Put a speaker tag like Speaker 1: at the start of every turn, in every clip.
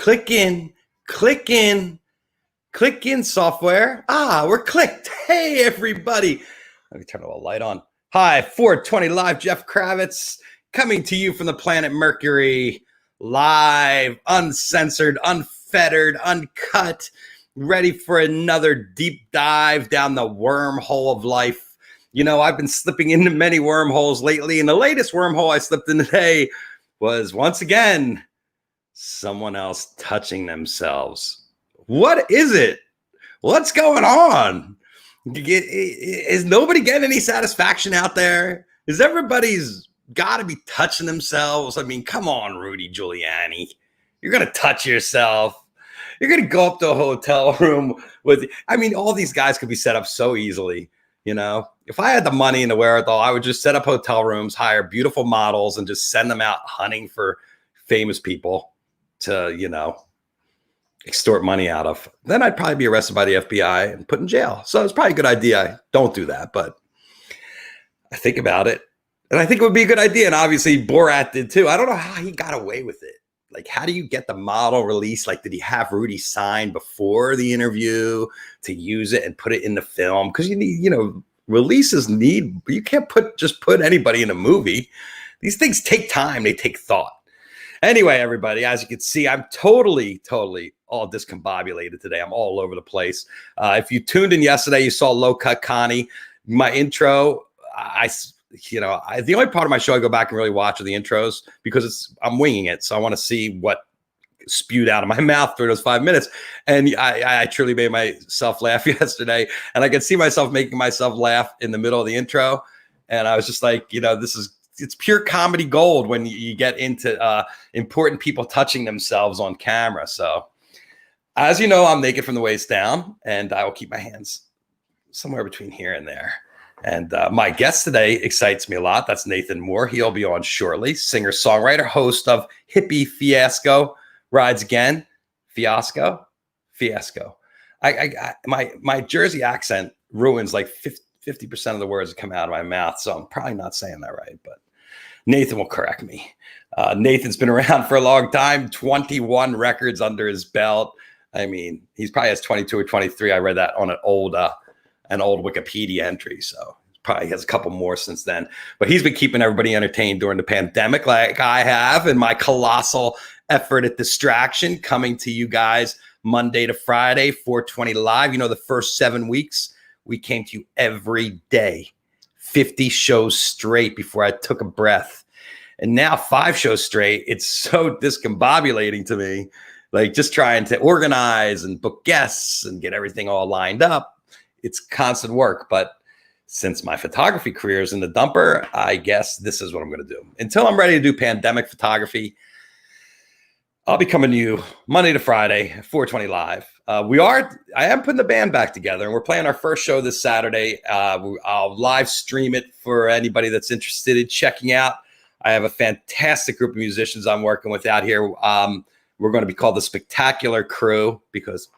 Speaker 1: Click in, click in, click in software. We're clicked. Hey, everybody. Let me turn a little light on. Hi, 420 Live, Jeff Kravitz, coming to you from the planet Mercury, live, uncensored, unfettered, uncut, ready for another deep dive down the wormhole of life. You know, I've been slipping into many wormholes lately, and the latest wormhole I slipped in today was, once again, someone else touching themselves. What is it? What's going on? Is nobody getting any satisfaction out there? Is everybody's got to be touching themselves? I mean, come on, Rudy Giuliani. You're going to touch yourself. You're going to go up to a hotel room with, I mean, all these guys could be set up so easily. You know, if I had the money and the wherewithal, I would just set up hotel rooms, hire beautiful models, and just send them out hunting for famous people to, you know, extort money out of. Then I'd probably be arrested by the FBI and put in jail. So it's probably a good idea. I don't do that, but I think about it, and I think it would be a good idea. And obviously Borat did too. I don't know how he got away with it. Like, how do you get the model released? Like, did he have Rudy sign before the interview to use it and put it in the film? Because you need, you know, releases need, you can't just put anybody in a movie. These things take time. They take thought. Anyway, everybody, as you can see, I'm totally all discombobulated today. I'm all over the place. If you tuned in yesterday, you saw Low Cut Connie. My intro, the only part of my show I go back and really watch are the intros because I'm winging it. So I want to see what spewed out of my mouth through those 5 minutes. And I truly made myself laugh yesterday. And I could see myself making myself laugh in the middle of the intro. And I was just like, you know, it's pure comedy gold when you get into important people touching themselves on camera. So as you know, I'm naked from the waist down, and I will keep my hands somewhere between here and there. And my guest today excites me a lot. That's Nathan Moore. He'll be on shortly. Singer, songwriter, host of Hippy Fiasco Rides Again. Fiasco. My Jersey accent ruins like 50% of the words that come out of my mouth, so I'm probably not saying that right, but Nathan will correct me. Nathan's been around for a long time, 21 records under his belt. I mean, he's probably has 22 or 23. I read that on an old Wikipedia entry, so probably has a couple more since then. But he's been keeping everybody entertained during the pandemic, like I have in my colossal effort at distraction, coming to you guys Monday to Friday, 420 Live. You know, the first 7 weeks, we came to you every day, 50 shows straight before I took a breath. And now 5 shows straight. It's so discombobulating to me, like just trying to organize and book guests and get everything all lined up. It's constant work. But since my photography career is in the dumper, I guess this is what I'm going to do. Until I'm ready to do pandemic photography, I'll be coming to you Monday to Friday, 420 Live. I am putting the band back together, and we're playing our first show this Saturday. I'll live stream it for anybody that's interested in checking out. I have a fantastic group of musicians I'm working with out here. We're going to be called the Spectacular Crew because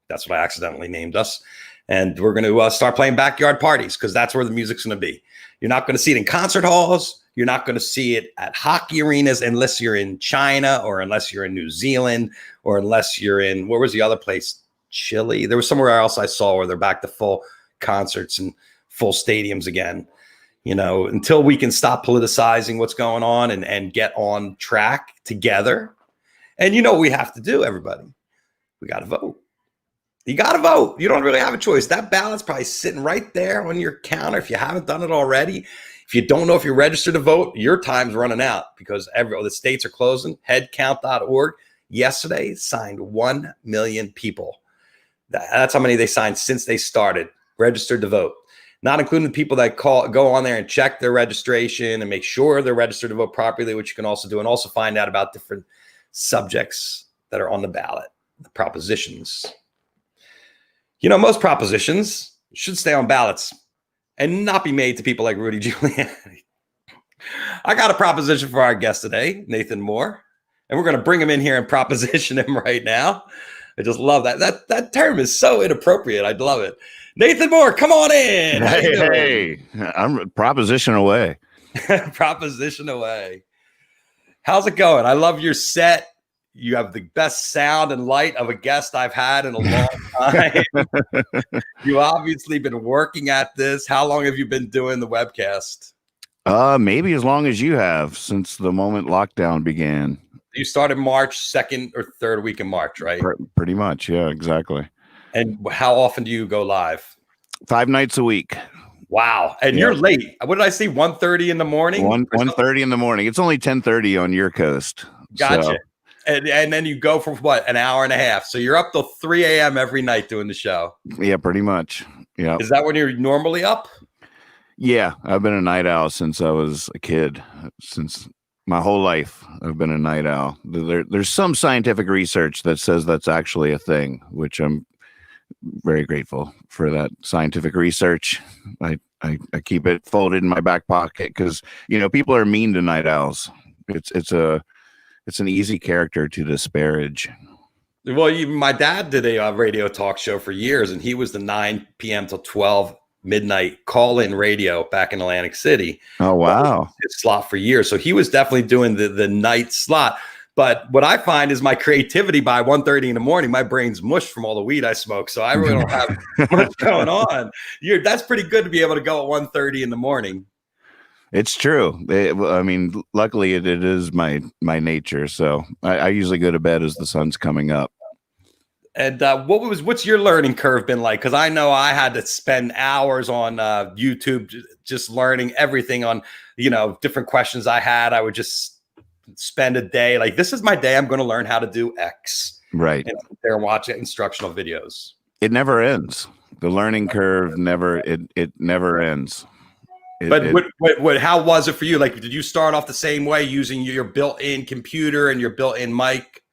Speaker 1: that's what I accidentally named us. And we're going to start playing backyard parties because that's where the music's going to be. You're not going to see it in concert halls. You're not going to see it at hockey arenas unless you're in China or unless you're in New Zealand or unless you're in, where was the other place? Chile. There was somewhere else I saw where they're back to full concerts and full stadiums again. You know, until we can stop politicizing what's going on and get on track together. And you know what we have to do, everybody? We got to vote. You got to vote. You don't really have a choice. That ballot's probably sitting right there on your counter if you haven't done it already. If you don't know if you're registered to vote, your time's running out because the states are closing. Headcount.org yesterday signed 1 million people. That's how many they signed since they started, registered to vote. Not including the people that go on there and check their registration and make sure they're registered to vote properly, which you can also do, and also find out about different subjects that are on the ballot, the propositions. You know, most propositions should stay on ballots and not be made to people like Rudy Giuliani. I got a proposition for our guest today, Nathan Moore, and we're going to bring him in here and proposition him right now. I just love that. That term is so inappropriate. I love it. Nathan Moore, come on in.
Speaker 2: Hey, I'm proposition away.
Speaker 1: Proposition away. How's it going? I love your set. You have the best sound and light of a guest I've had in a long time. You obviously been working at this. How long have you been doing the webcast?
Speaker 2: Maybe as long as you have, since the moment lockdown began.
Speaker 1: You started March 2nd or 3rd week in March, right?
Speaker 2: Pretty much, yeah, exactly.
Speaker 1: And how often do you go live?
Speaker 2: 5 nights a week.
Speaker 1: Wow. And you're late. What did I see? 1:30 in the morning?
Speaker 2: 1:30 in the morning. It's only 10:30 on your coast.
Speaker 1: Gotcha.
Speaker 2: So.
Speaker 1: And then you go for what, an hour and a half. So you're up till 3 a.m. every night doing the show.
Speaker 2: Yeah, pretty much. Yeah.
Speaker 1: Is that when you're normally up?
Speaker 2: Yeah, I've been a night owl since I was a kid. Since my whole life, I've been a night owl. There's some scientific research that says that's actually a thing, which I'm very grateful for that scientific research. I keep it folded in my back pocket because, people are mean to night owls. It's an easy character to disparage.
Speaker 1: Well, my dad did a radio talk show for years, and he was the 9 p.m. till 12 midnight call-in radio back in Atlantic City.
Speaker 2: Oh, wow.
Speaker 1: His slot for years. So he was definitely doing the night slot. But what I find is my creativity by 1:30 in the morning, my brain's mush from all the weed I smoke. So I really don't have much going on. That's pretty good to be able to go at 1:30 in the morning. It's true.
Speaker 2: Luckily it is my nature. So I usually go to bed as the sun's coming up.
Speaker 1: And what's your learning curve been like? Because I know I had to spend hours on YouTube just learning everything on, different questions I had. I would just spend a day like, this is my day. I'm going to learn how to do X.
Speaker 2: Right.
Speaker 1: And sit there and watch instructional videos.
Speaker 2: It never ends. The learning curve never ends.
Speaker 1: How was it for you? Like, did you start off the same way using your built-in computer and your built-in mic?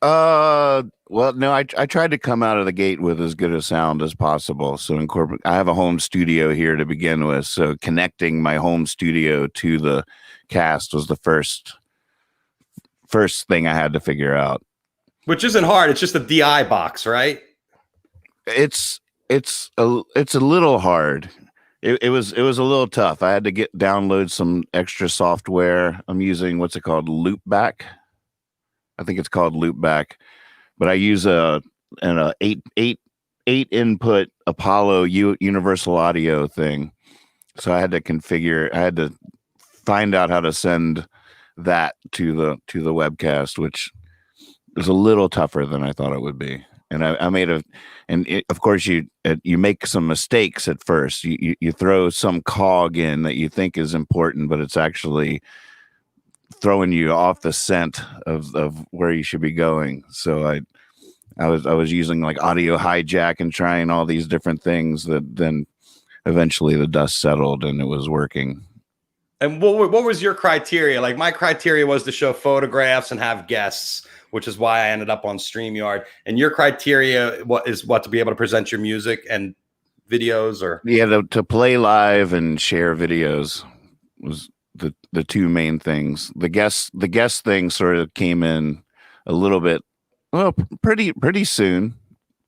Speaker 2: Well, no, I tried to come out of the gate with as good a sound as possible. So I have a home studio here to begin with. So connecting my home studio to the cast was the first thing I had to figure out.
Speaker 1: Which isn't hard. It's just a DI box, right?
Speaker 2: It's a little hard. It was a little tough. I had to download some extra software. I'm using what's it called, Loopback. I think it's called Loopback, but I use an 8 input Apollo universal audio thing. So I had to find out how to send that to the webcast, which was a little tougher than I thought it would be. And of course you make some mistakes at first. You throw some cog in that you think is important, but it's actually throwing you off the scent of where you should be going. So I was using like audio hijack and trying all these different things that then eventually the dust settled and it was working.
Speaker 1: And what was your criteria? Like, my criteria was to show photographs and have guests, which is why I ended up on StreamYard. And your criteria to be able to present your music and videos, or
Speaker 2: to play live and share videos was the two main things. The guest thing sort of came in a little bit, well, pretty soon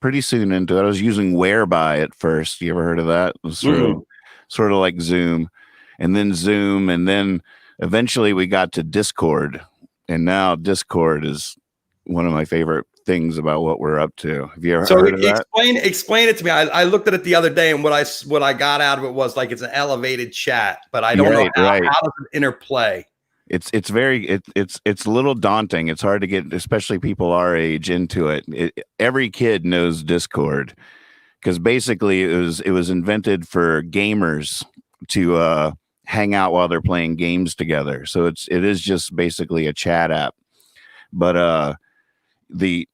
Speaker 2: into it. I was using Whereby at first. You ever heard of that? It was sort of like Zoom, and then eventually we got to Discord, and now Discord is one of my favorite things about what we're up to. Have you ever heard of that?
Speaker 1: Explain it to me. I looked at it the other day, and what I got out of it was like it's an elevated chat, but I don't know how does it interplay.
Speaker 2: It's a little daunting. It's hard to get, especially people our age, into it. Every kid knows Discord because basically it was invented for gamers to hang out while they're playing games together. So it is just basically a chat app, but there's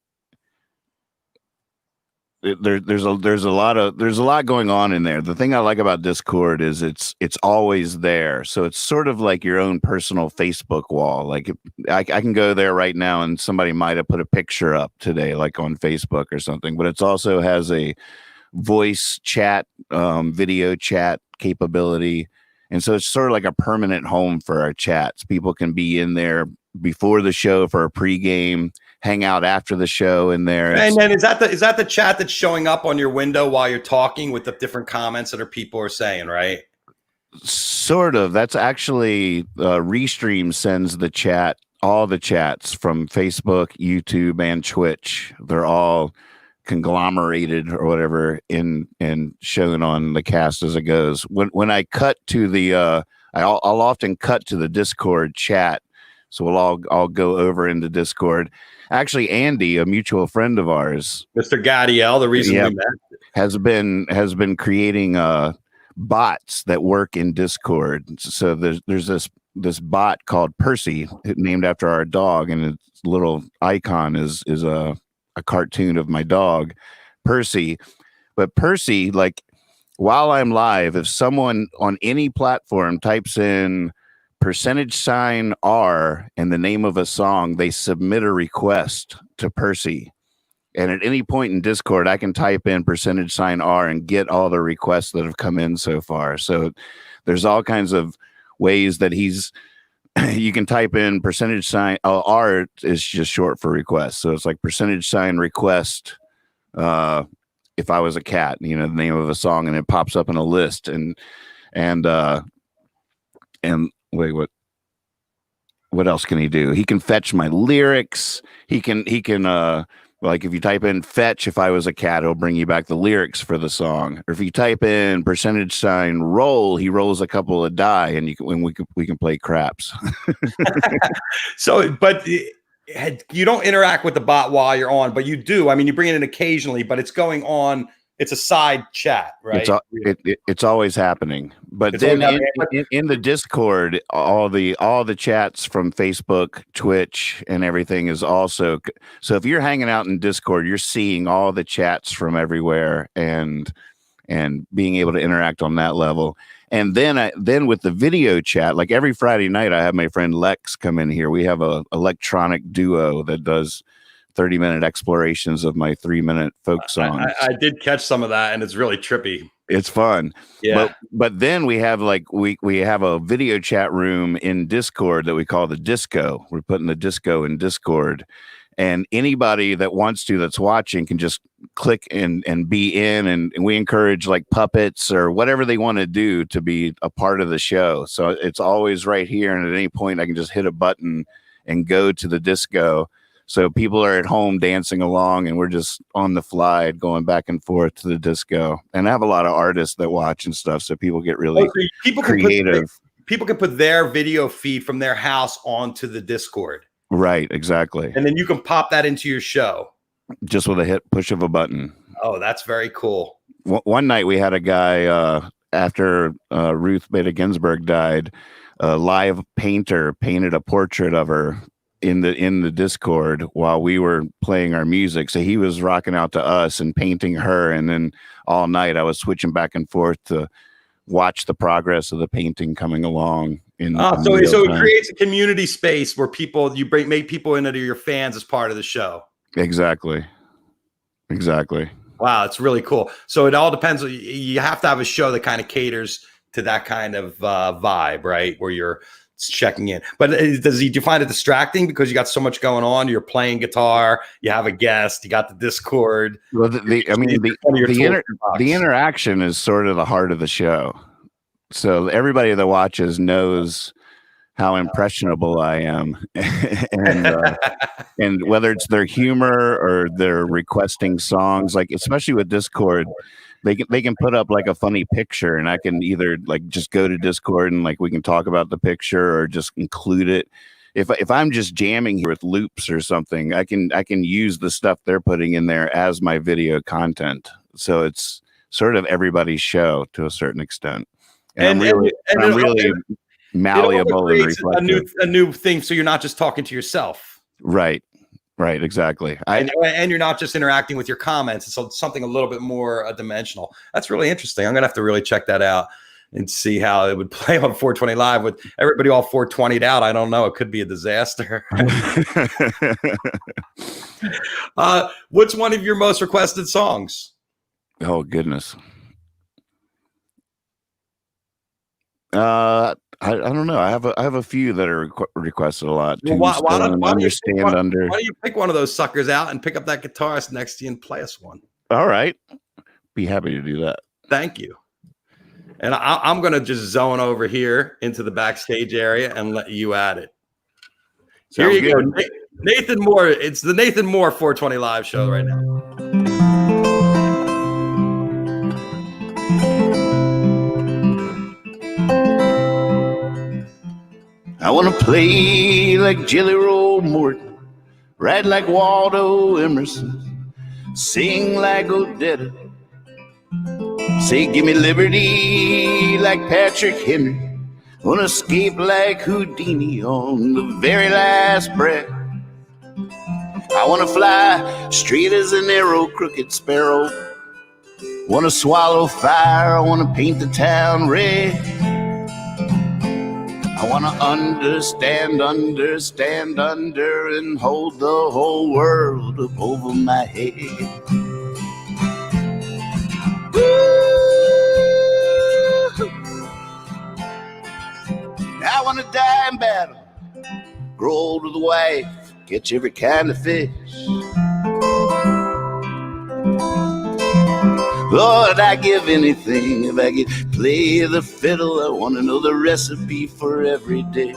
Speaker 2: a lot going on in there. The thing I like about Discord is it's always there. So it's sort of like your own personal Facebook wall. Like I can go there right now and somebody might have put a picture up today, like on Facebook or something, but it's also has a voice chat, video chat capability. And so it's sort of like a permanent home for our chats. People can be in there before the show for a pregame, hang out after the show in there.
Speaker 1: And then is that the chat that's showing up on your window while you're talking with the different comments that people are saying, right?
Speaker 2: Sort of. That's actually Restream sends the chat all the chats from Facebook, YouTube, and Twitch. They're all conglomerated or whatever and shown on the cast as it goes. When I cut to the I'll often cut to the Discord chat, so we'll all go over into Discord. Actually, Andy, a mutual friend of ours,
Speaker 1: Mr. Gadiel, the reason we met,
Speaker 2: has been creating bots that work in Discord. So there's this bot called Percy, named after our dog, and its little icon is a cartoon of my dog, Percy. But Percy, like, while I'm live, if someone on any platform types in $R and the name of a song, they submit a request to Percy. And at any point in Discord, I can type in $R and get all the requests that have come in so far. So there's all kinds of ways that you can type in $R is just short for request. So it's like $request. If I was a cat, the name of a song, and it pops up in a list. And wait, what else can he do? He can fetch my lyrics. He can like, if you type in fetch, if I was a cat, it'll bring you back the lyrics for the song. Or if you type in $roll, he rolls a couple of die, and we can play craps.
Speaker 1: So, but you don't interact with the bot while you're on, but you do. I mean, you bring it in occasionally, but it's going on. It's a side chat, right?
Speaker 2: It's always happening. But it's then in the Discord, all the chats from Facebook, Twitch, and everything is also. So if you're hanging out in Discord, you're seeing all the chats from everywhere and being able to interact on that level. And then with the video chat, like every Friday night, I have my friend Lex come in here. We have a electronic duo that does 30-minute explorations of my 3-minute folk songs.
Speaker 1: I did catch some of that, and it's really trippy.
Speaker 2: It's fun.
Speaker 1: Yeah.
Speaker 2: But then we have we have a video chat room in Discord that we call the Disco. We're putting the Disco in Discord. And anybody that wants to, that's watching, can just click and be in. And we encourage like puppets or whatever they want to do to be a part of the show. So it's always right here. And at any point I can just hit a button and go to the Disco. So people are at home dancing along, and we're just on the fly going back and forth to the Disco. And I have a lot of artists that watch and stuff. So people get really creative.
Speaker 1: People can put their video feed from their house onto the Discord.
Speaker 2: Right, exactly.
Speaker 1: And then you can pop that into your show.
Speaker 2: Just with a push of a button.
Speaker 1: Oh, that's very cool.
Speaker 2: One night we had a guy, after Ruth Bader Ginsburg died, a live painter painted a portrait of her in the Discord while we were playing our music. So he was rocking out to us and painting her. And then all night I was switching back and forth to watch the progress of the painting coming along. So it creates a community space where make people into your fans as part of the show. Exactly.
Speaker 1: Wow, it's really cool. So it all depends. You have to have a show that kind of caters to that kind of vibe, right? Where you're checking in. But do you find it distracting because you got so much going on? You're playing guitar, you have a guest, you got the Discord.
Speaker 2: Well, the interaction is sort of the heart of the show. So everybody that watches knows how impressionable I am, and whether it's their humor or they're requesting songs, like especially with Discord, they can put up like a funny picture, and I can either like just go to Discord and like we can talk about the picture or just include it. If I'm just jamming here with loops or something, I can use the stuff they're putting in there as my video content. So it's sort of everybody's show to a certain extent. And I'm really malleable and reflective.
Speaker 1: A new thing, so you're not just talking to yourself.
Speaker 2: Right, exactly.
Speaker 1: And you're not just interacting with your comments. It's something a little bit more dimensional. That's really interesting. I'm gonna have to really check that out and see how it would play on 420 Live with everybody all 420'd out. I don't know. It could be a disaster. What's one of your most requested songs?
Speaker 2: Oh goodness. I don't know. I have a few that are requested a lot.
Speaker 1: Well, why don't you pick one of those suckers out and pick up that guitarist next to you and play us one?
Speaker 2: All right. Be happy to do that.
Speaker 1: Thank you. And I'm going to just zone over here into the backstage area and let you at it. Here
Speaker 2: Sounds
Speaker 1: you
Speaker 2: good.
Speaker 1: go. Nathan Moore. It's the Nathan Moore 420 Live show right now.
Speaker 2: I want to play like Jelly Roll Morton, write like Waldo Emerson, sing like Odetta, say give me liberty like Patrick Henry, want to escape like Houdini on the very last breath. I want to fly straight as an arrow, crooked sparrow, want to swallow fire, I want to paint the town red. I want to understand under, and hold the whole world up over my head. Woo! I want to die in battle, grow old with a wife, catch every kind of fish. Lord, I give anything if I could play the fiddle. I want to know the recipe for every dish.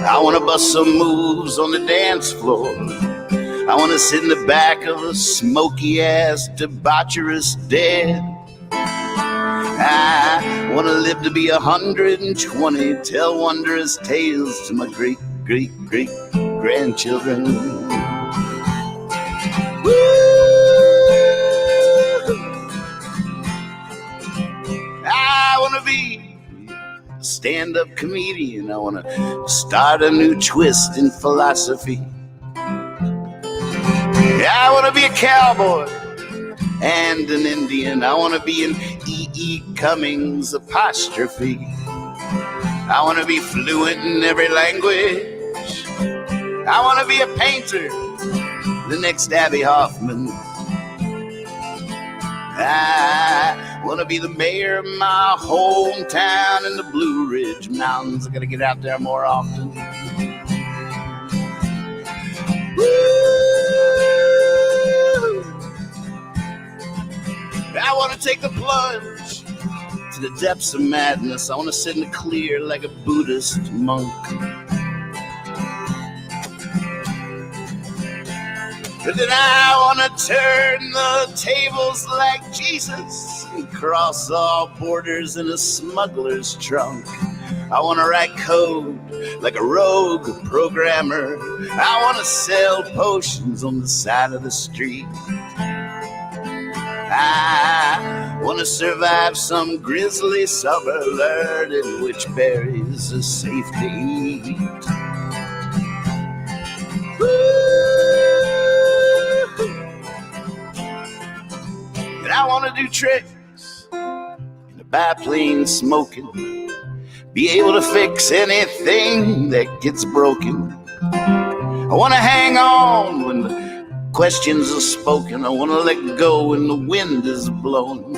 Speaker 2: I want to bust some moves on the dance floor. I want to sit in the back of a smoky-ass debaucherous den. I want to live to be 120, tell wondrous tales to my great-great-great-grandchildren. Woo! I want to be a stand-up comedian. I want to start a new twist in philosophy. I want to be a cowboy and an Indian. I want to be an E.E. Cummings apostrophe. I want to be fluent in every language. I want to be a painter, the next Abby Hoffman. I want to be the mayor of my hometown in the Blue Ridge Mountains. I got to get out there more often. Woo! I want to take the plunge to the depths of madness. I want to sit in the clear like a Buddhist monk. But then I want to turn the tables like Jesus and cross all borders in a smuggler's trunk. I want to write code like a rogue programmer. I want to sell potions on the side of the street. I want to survive some grisly summer, learning which berries are safe to eat. And I want to do tricks in a biplane smoking, be able to fix anything that gets broken. I want to hang on when the questions are spoken. I want to let go when the wind is blowing.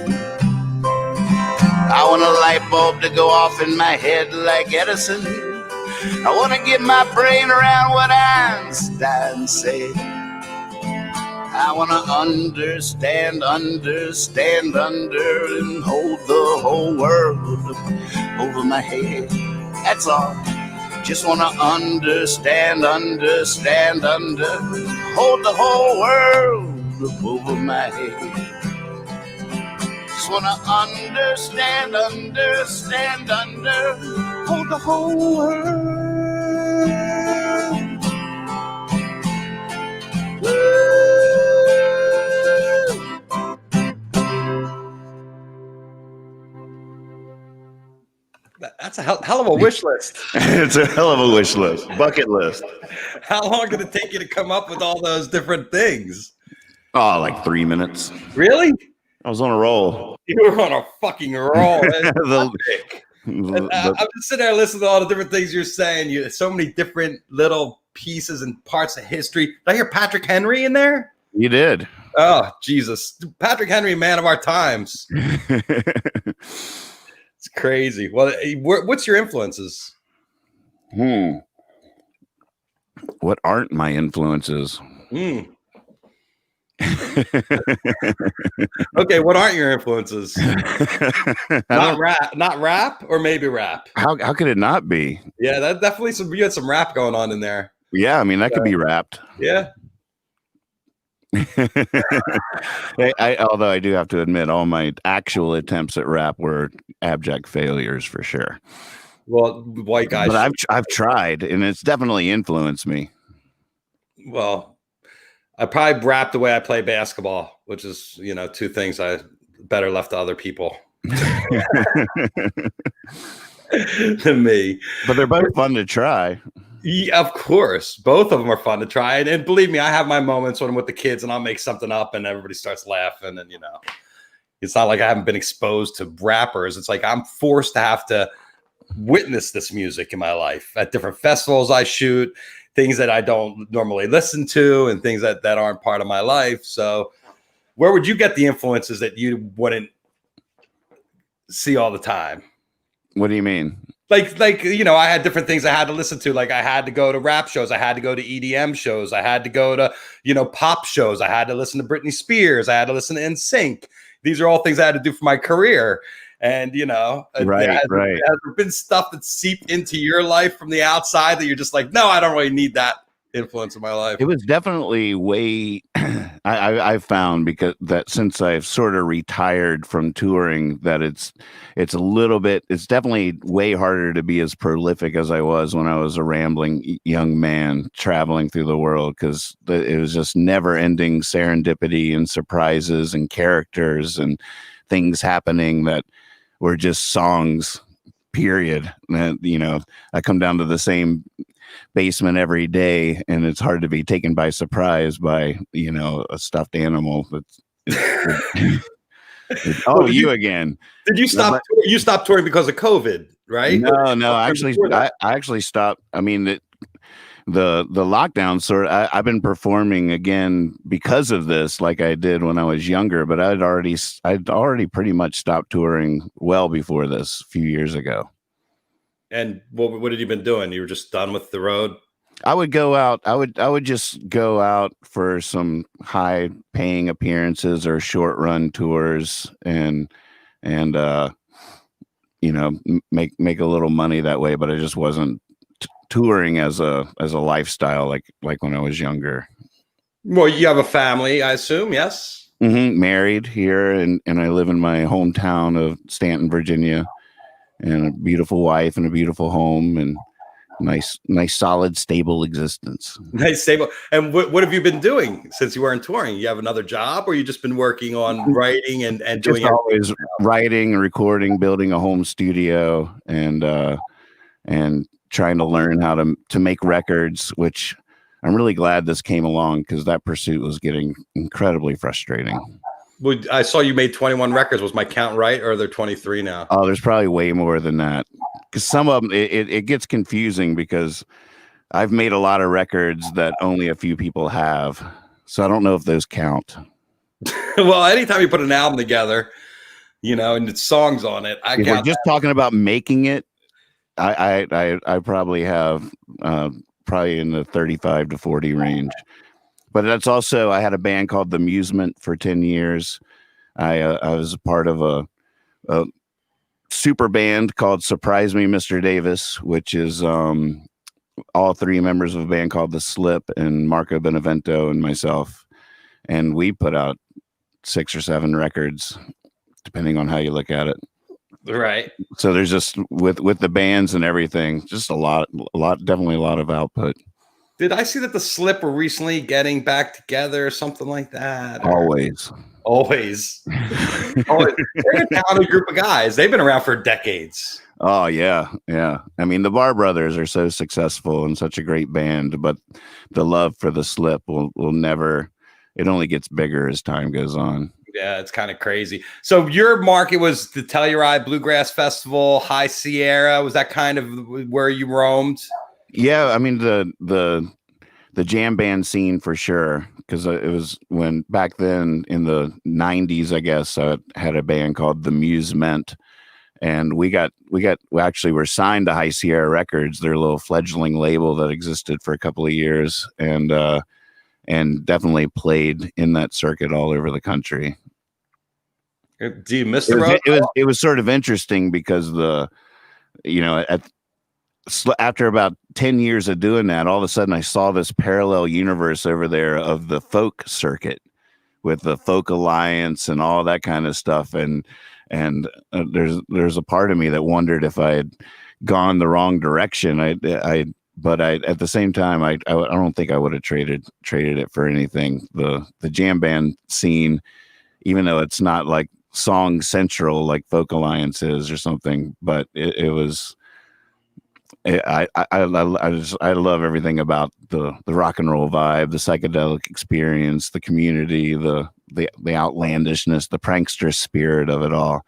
Speaker 2: I want a light bulb to go off in my head like Edison. I want to get my brain around what Einstein said. I want to understand under, and hold the whole world over my head. That's all. Just want to understand under, hold the whole world up over my head. Just want to understand under, hold the whole world.
Speaker 1: That's a hell of a wish list.
Speaker 2: It's a hell of a wish list, bucket list.
Speaker 1: How long did it take you to come up with all those different things?
Speaker 2: Oh, like 3 minutes.
Speaker 1: Really?
Speaker 2: I was on a roll.
Speaker 1: You were on a fucking roll. I'm just sitting there listening to all the different things you're saying. You so many different little pieces and parts of history. Did I hear Patrick Henry in there?
Speaker 2: You did.
Speaker 1: Oh, Jesus. Patrick Henry, man of our times. It's crazy. Well, what's your influences?
Speaker 2: What aren't my influences?
Speaker 1: Okay, what aren't your influences?
Speaker 2: I
Speaker 1: Not rap, or maybe rap.
Speaker 2: how could it not be?
Speaker 1: Yeah, that definitely you had some rap going on in there.
Speaker 2: Yeah, I mean that could be wrapped.
Speaker 1: Yeah.
Speaker 2: Although I do have to admit, all my actual attempts at rap were abject failures for sure.
Speaker 1: Well, white guys.
Speaker 2: But I've tried, and it's definitely influenced me.
Speaker 1: Well, I probably rap the way I play basketball, which is, two things I better left to other people than me.
Speaker 2: But they're both fun to try.
Speaker 1: Yeah, of course. Both of them are fun to try. And believe me, I have my moments when I'm with the kids and I'll make something up and everybody starts laughing. And, it's not like I haven't been exposed to rappers. It's like I'm forced to have to witness this music in my life at different festivals I shoot, things that I don't normally listen to and things that aren't part of my life. So where would you get the influences that you wouldn't see all the time?
Speaker 2: What do you mean?
Speaker 1: Like, I had different things I had to listen to. Like I had to go to rap shows. I had to go to EDM shows. I had to go to, pop shows. I had to listen to Britney Spears. I had to listen to NSYNC. These are all things I had to do for my career. And,
Speaker 2: right.
Speaker 1: Has there been stuff that seeped into your life from the outside that you're just like, no, I don't really need that influence in my life?
Speaker 2: It was definitely way I've found because that since I've sort of retired from touring, that it's definitely way harder to be as prolific as I was when I was a rambling young man traveling through the world, because it was just never ending serendipity and surprises and characters and things happening that were just songs, period. And, I come down to the same basement every day, and it's hard to be taken by surprise by, a stuffed animal. You again.
Speaker 1: Did you stop? You stopped touring because of COVID, right?
Speaker 2: No. I actually stopped. I mean, the lockdown I've been performing again because of this, like I did when I was younger, but I'd already pretty much stopped touring well before this, a few years ago.
Speaker 1: And what had you been doing? You were just done with the road?
Speaker 2: I would go out. I would just go out for some high paying appearances or short run tours and make a little money that way. But I just wasn't touring as a lifestyle like when I was younger.
Speaker 1: Well, you have a family, I assume. Yes.
Speaker 2: Mm-hmm. Married here, and I live in my hometown of Stanton, Virginia, and a beautiful wife and a beautiful home and nice, solid, stable existence.
Speaker 1: Nice, stable. And what have you been doing since you weren't touring? You have another job, or you just been working on writing and doing
Speaker 2: just always writing and recording, building a home studio, and trying to learn how to make records, which I'm really glad this came along, because that pursuit was getting incredibly frustrating.
Speaker 1: Well, I saw you made 21 records. Was my count right, or are there 23 now?
Speaker 2: Oh, there's probably way more than that, because some of them it gets confusing, because I've made a lot of records that only a few people have, so I don't know if those count.
Speaker 1: Well, anytime you put an album together, and it's songs on it,
Speaker 2: if we're just talking about making it, I probably have probably in the 35 to 40 range. But that's also, I had a band called The Amusement for 10 years. I was a part of a super band called Surprise Me, Mr. Davis, which is all three members of a band called The Slip, and Marco Benevento and myself. And we put out 6 or 7 records, depending on how you look at it.
Speaker 1: Right.
Speaker 2: So there's just with the bands and everything, just a lot, definitely a lot of output.
Speaker 1: Did I see that The Slip were recently getting back together or something like that?
Speaker 2: Always.
Speaker 1: They're a talented group of guys. They've been around for decades.
Speaker 2: Oh, yeah. I mean, the Bar Brothers are so successful and such a great band, but the love for The Slip will never, it only gets bigger as time goes on.
Speaker 1: Yeah, it's kind of crazy. So your market was the Telluride Bluegrass Festival, High Sierra. Was that kind of where you roamed?
Speaker 2: Yeah, I mean the jam band scene for sure, because it was when back then in the 90s, I guess, I had a band called The Amusement, and we actually were signed to High Sierra Records, their little fledgling label that existed for a couple of years, and and definitely played in that circuit all over the country.
Speaker 1: Do you miss the road?
Speaker 2: It was sort of interesting because after about 10 years of doing that, all of a sudden I saw this parallel universe over there of the folk circuit with the Folk Alliance and all that kind of stuff. And there's a part of me that wondered if I had gone the wrong direction. But at the same time, I don't think I would have traded it for anything. The jam band scene, even though it's not like song central like Folk Alliance is or something, but it was. I love everything about the rock and roll vibe, the psychedelic experience, the community, the outlandishness, the prankster spirit of it all.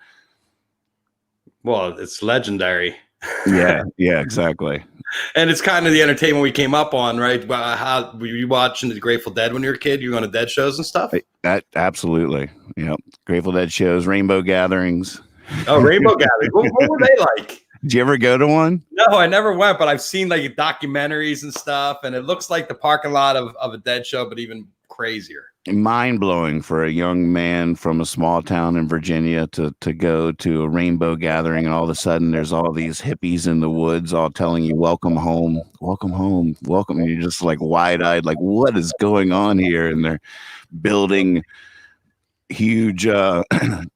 Speaker 1: Well, it's legendary.
Speaker 2: Yeah, exactly.
Speaker 1: And it's kind of the entertainment we came up on, right? How were you watching the Grateful Dead when you were a kid? You were going to Dead shows and stuff?
Speaker 2: Absolutely. Yeah. Grateful Dead shows, rainbow gatherings.
Speaker 1: Oh, rainbow gatherings. What were they like?
Speaker 2: Did you ever go to one?
Speaker 1: No, I never went, but I've seen like documentaries and stuff, and it looks like the parking lot of a Dead show, but even crazier.
Speaker 2: Mind-blowing for a young man from a small town in Virginia to go to a rainbow gathering, and all of a sudden there's all these hippies in the woods all telling you welcome home, welcome home, welcome, and you're just like wide-eyed, like what is going on here? And they're building huge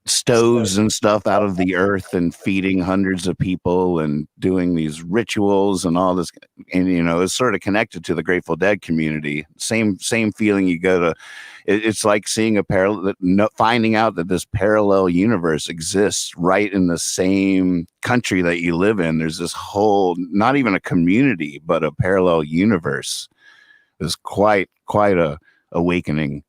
Speaker 2: stoves and stuff out of the earth and feeding hundreds of people and doing these rituals and all this. And it's sort of connected to the Grateful Dead community. Same feeling you go to. It's like seeing finding out that this parallel universe exists right in the same country that you live in. There's this whole, not even a community, but a parallel universe. It's quite a awakening.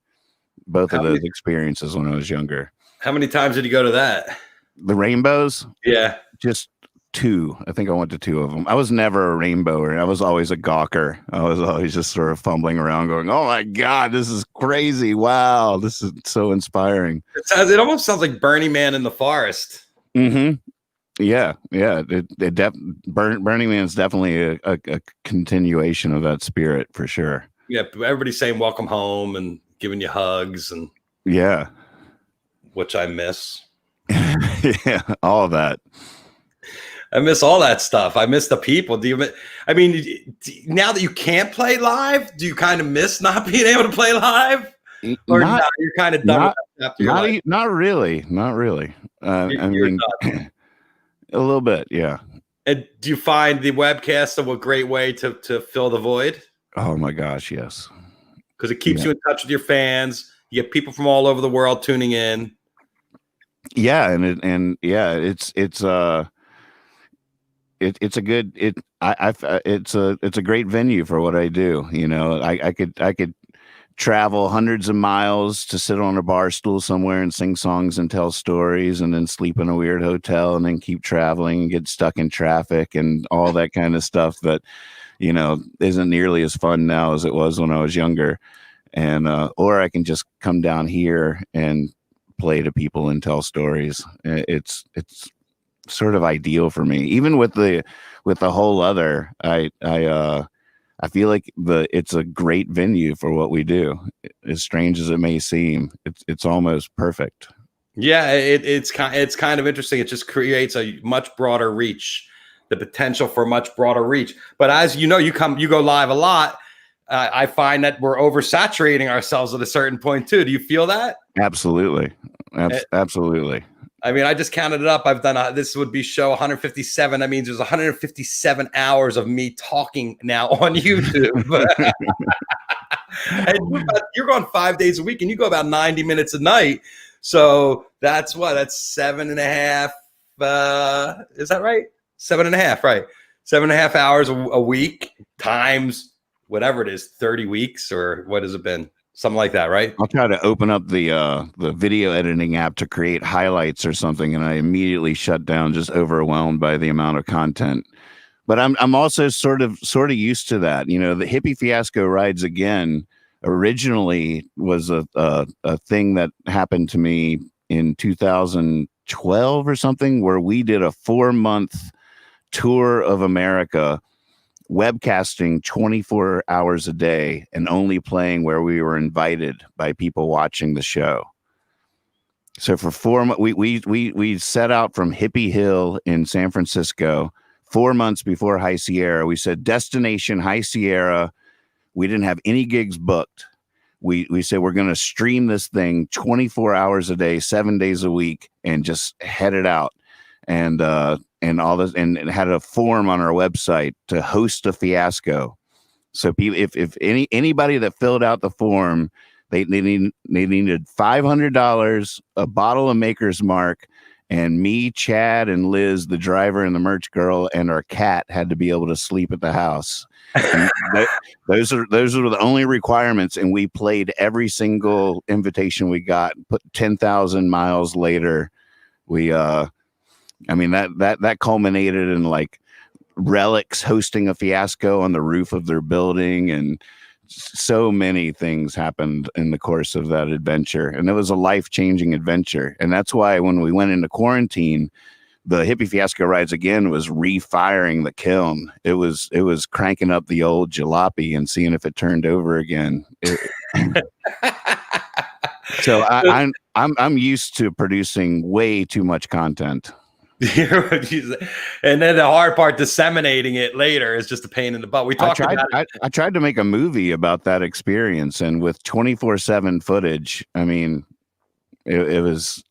Speaker 2: Both of those experiences when I was younger.
Speaker 1: How many times did you go to that?
Speaker 2: The rainbows?
Speaker 1: Yeah.
Speaker 2: Just 2. I think I went to 2 of them. I was never a rainbower. I was always a gawker. I was always just sort of fumbling around going, oh my God, this is crazy. Wow. This is so inspiring.
Speaker 1: It almost sounds like Burning Man in the forest.
Speaker 2: Mm-hmm. Yeah. Burning Man's definitely a continuation of that spirit for sure.
Speaker 1: Yeah. Everybody's saying welcome home and giving you hugs and which I miss.
Speaker 2: Yeah, all of that.
Speaker 1: I miss all that stuff. I miss the people. Now that you can't play live, do you kind of miss not being able to play live? Or you're kind of done with that after your life?
Speaker 2: Not really. A little bit, yeah.
Speaker 1: And do you find the webcast a great way to fill the void?
Speaker 2: Oh my gosh, yes.
Speaker 1: Because it keeps you in touch with your fans. You get people from all over the world tuning in. Yeah,
Speaker 2: it's a great venue for what I do. I could travel hundreds of miles to sit on a bar stool somewhere and sing songs and tell stories, and then sleep in a weird hotel, and then keep traveling and get stuck in traffic and all that kind of stuff that isn't nearly as fun now as it was when I was younger. And or I can just come down here and play to people and tell stories. It's sort of ideal for me. Even with the whole other, I feel like it's a great venue for what we do. As strange as it may seem, it's almost perfect.
Speaker 1: Yeah, it's kind of interesting. It just creates a much broader reach. The potential for much broader reach. But as you know, you go live a lot. I find that we're oversaturating ourselves at a certain point too. Do you feel that?
Speaker 2: Absolutely. Absolutely.
Speaker 1: I mean, I just counted it up. I've done this would be show 157. That means there's 157 hours of me talking now on YouTube. And you're going 5 days a week, and you go about 90 minutes a night. So that's 7.5. Is that right? 7.5, right? 7.5 hours a week times whatever it is, 30 weeks, or what has it been? Something like that, right?
Speaker 2: I'll try to open up the video editing app to create highlights or something, and I immediately shut down, just overwhelmed by the amount of content. But I'm also sort of used to that. The Hippy Fiasco Rides Again originally was a thing that happened to me in 2012 or something, where we did a 4-month tour of America webcasting 24 hours a day and only playing where we were invited by people watching the show. So for 4 months, we set out from Hippy Hill in San Francisco 4 months before High Sierra. We said destination High Sierra. We didn't have any gigs booked. We said we're going to stream this thing 24 hours a day, 7 days a week, and just head it out. And all this, and it had a form on our website to host a fiasco. So people, if anybody that filled out the form, they needed $500, a bottle of Maker's Mark, and me, Chad, and Liz, the driver and the merch girl, and our cat had to be able to sleep at the house. Those are the only requirements, and we played every single invitation we got. Put 10,000 miles later, we that culminated in like Relics hosting a fiasco on the roof of their building, and so many things happened in the course of that adventure, and it was a life-changing adventure. And that's why when we went into quarantine, the Hippy Fiasco Rides Again was refiring the kiln. It was cranking up the old jalopy and seeing if it turned over again. So I'm used to producing way too much content.
Speaker 1: And then the hard part, disseminating it later, is just a pain in the butt.
Speaker 2: I tried to make a movie about that experience, and with 24/7 footage, I mean, it was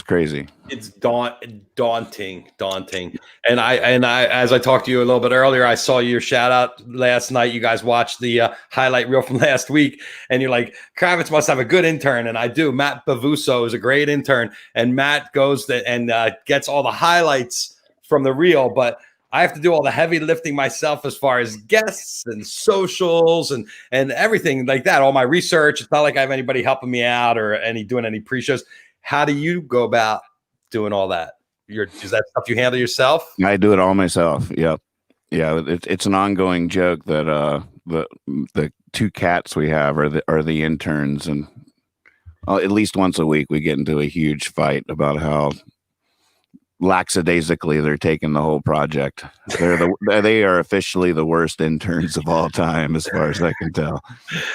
Speaker 2: crazy.
Speaker 1: It's daunting. And I, as I talked to you a little bit earlier, I saw your shout out last night. You guys watched the highlight reel from last week, and you're like, Kravitz must have a good intern. And I do. Matt Bavuso is a great intern, and Matt goes and gets all the highlights from the reel, but I have to do all the heavy lifting myself as far as guests and socials and everything like that. All my research. It's not like I have anybody helping me out or doing any pre-shows. How do you go about doing all that? Is that stuff you handle yourself?
Speaker 2: I do it all myself. Yep. Yeah. It's an ongoing joke that the two cats we have are the interns, and at least once a week we get into a huge fight about how lackadaisically they're taking the whole project. They are officially the worst interns of all time, as far as I can tell.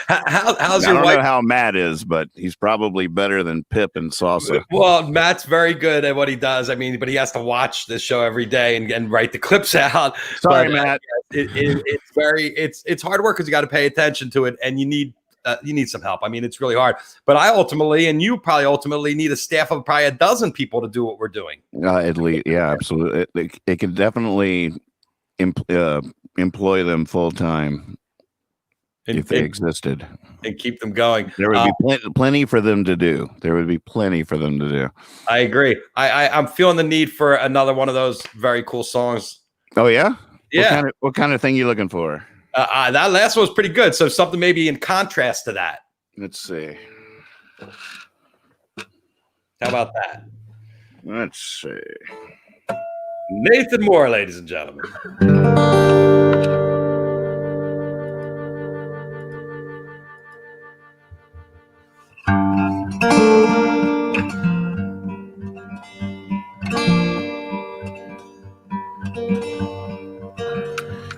Speaker 1: How's
Speaker 2: I don't know how Matt is, but he's probably better than Pip and Salsa.
Speaker 1: Well, Matt's very good at what he does. I mean, but he has to watch this show every day and write the clips out.
Speaker 2: Sorry, Matt.
Speaker 1: It's hard work because you got to pay attention to it, and you need some help. I mean, it's really hard. But I ultimately, and you probably ultimately, need a staff of probably a dozen people to do what we're doing.
Speaker 2: At least, yeah, absolutely. It can definitely employ them full time if they existed,
Speaker 1: and keep them going.
Speaker 2: There would be plenty for them to do. There would be plenty for them to do.
Speaker 1: I agree. I'm feeling the need for another one of those very cool songs.
Speaker 2: Oh yeah,
Speaker 1: yeah.
Speaker 2: What kind of thing you looking for?
Speaker 1: That last one was pretty good. So something maybe in contrast to that.
Speaker 2: Let's see.
Speaker 1: How about that?
Speaker 2: Let's see.
Speaker 1: Nathan Moore, ladies and gentlemen.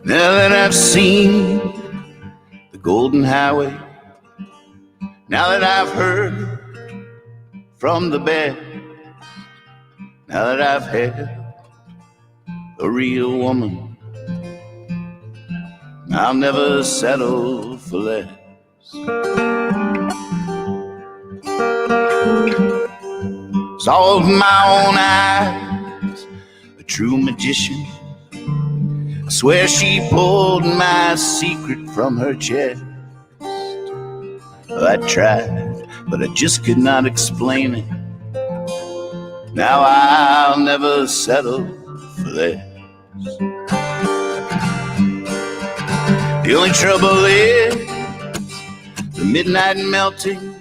Speaker 2: Now that I've seen the Golden Highway, now that I've heard from the bed, now that I've had a real woman, I'll never settle for less. Saw with my own eyes a true magician. I swear she pulled my secret from her chest. I tried, but I just could not explain it. Now I'll never settle for less. The only trouble is the midnight melting,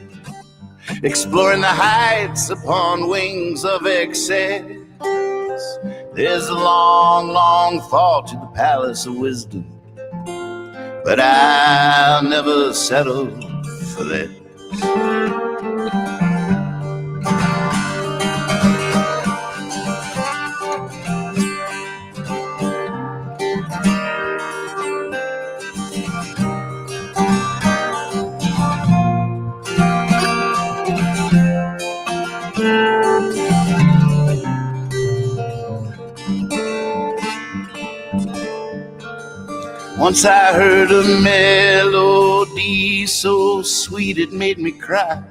Speaker 2: exploring the heights upon wings of excess. There's a long, long fall to the palace of wisdom, but I'll never settle for that. Once I heard a melody so sweet it made me cry.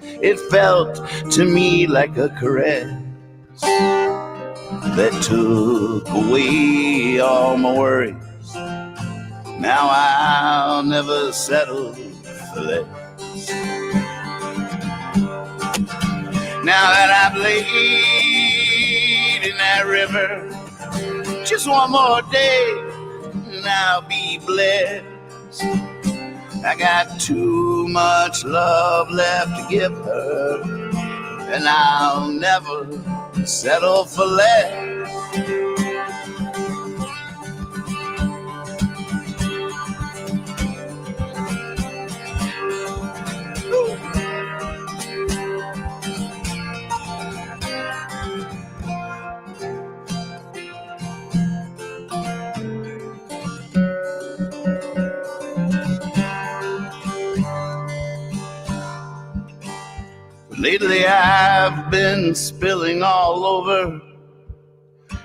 Speaker 2: It felt to me like a caress that took away all my worries. Now I'll never settle for less. Now that I've laid in that river just one more day, and I'll be blessed. I got too much love left to give her, and I'll never settle for less. Lately I've been spilling all over,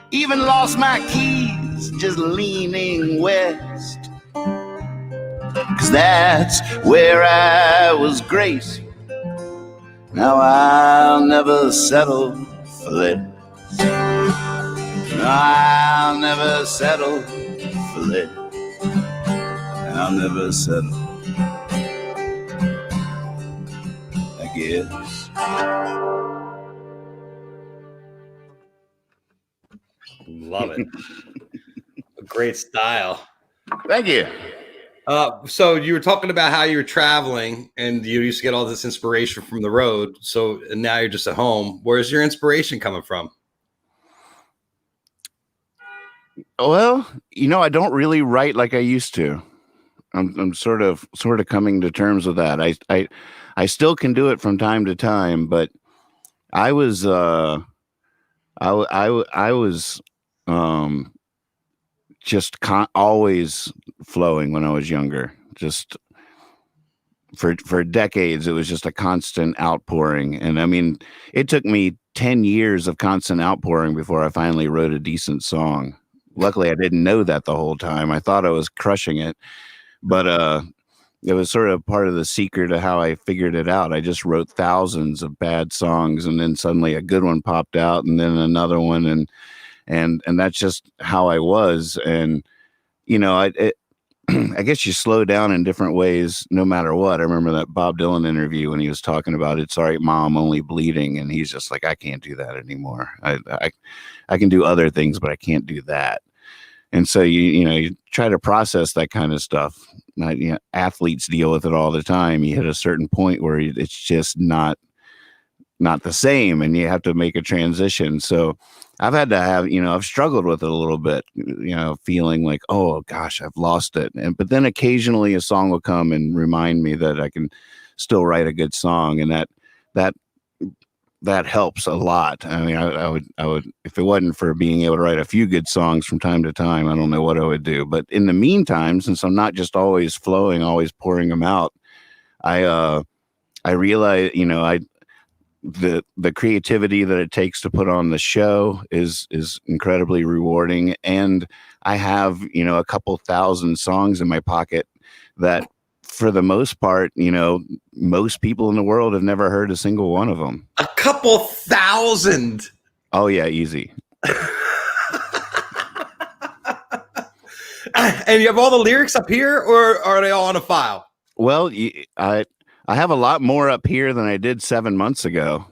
Speaker 2: even lost my keys just leaning west, 'cause that's where I was graced. Now I'll never settle for less. No, I'll never settle for less. I'll never settle, I guess.
Speaker 1: Love it. A great style.
Speaker 2: Thank you.
Speaker 1: So you were talking about how you were traveling and you used to get all this inspiration from the road. So now you're just at home. Where's your inspiration coming from?
Speaker 2: Well, I don't really write like I used to. I'm sort of coming to terms with that. I still can do it from time to time, but I was just always flowing when I was younger. Just for decades, it was just a constant outpouring. And I mean, it took me 10 years of constant outpouring before I finally wrote a decent song. Luckily, I didn't know that the whole time. I thought I was crushing it, but it was sort of part of the secret of how I figured it out. I just wrote thousands of bad songs, and then suddenly a good one popped out, and then another one, and that's just how I was. And I guess you slow down in different ways no matter what. I remember that Bob Dylan interview when he was talking about "It's all right, Mom, only bleeding," and he's just like, I can't do that anymore. I can do other things, but I can't do that. And so you try to process that kind of stuff. Athletes deal with it all the time. You hit a certain point where it's just not the same, and you have to make a transition. So I've had to have, I've struggled with it a little bit, feeling like, oh gosh, I've lost it. But then occasionally a song will come and remind me that I can still write a good song, and that helps a lot. I mean, I would, if it wasn't for being able to write a few good songs from time to time, I don't know what I would do. But in the meantime, since I'm not just always flowing, always pouring them out, I realize, the creativity that it takes to put on the show is incredibly rewarding. And I have, a couple thousand songs in my pocket that, for the most part, most people in the world have never heard a single one of them.
Speaker 1: A couple thousand.
Speaker 2: Oh yeah, easy.
Speaker 1: And you have all the lyrics up here, or are they all on a file?
Speaker 2: Well, I have a lot more up here than I did 7 months ago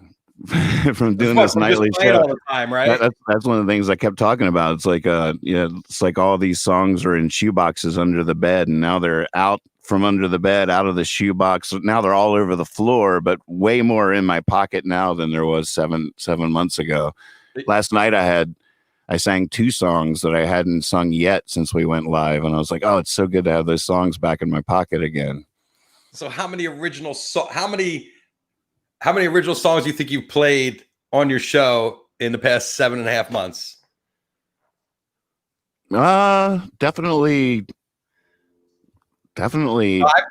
Speaker 2: from doing this nightly show
Speaker 1: all the time, right?
Speaker 2: That's one of the things I kept talking about. It's like, it's like all these songs are in shoeboxes under the bed, and now they're out from under the bed, out of the shoebox. Now they're all over the floor, but way more in my pocket now than there was seven months ago. Last night I sang 2 songs that I hadn't sung yet since we went live, and I was like, oh, it's so good to have those songs back in my pocket again.
Speaker 1: So how many original songs do you think you've played on your show in the past 7.5 months?
Speaker 2: Definitely
Speaker 1: 5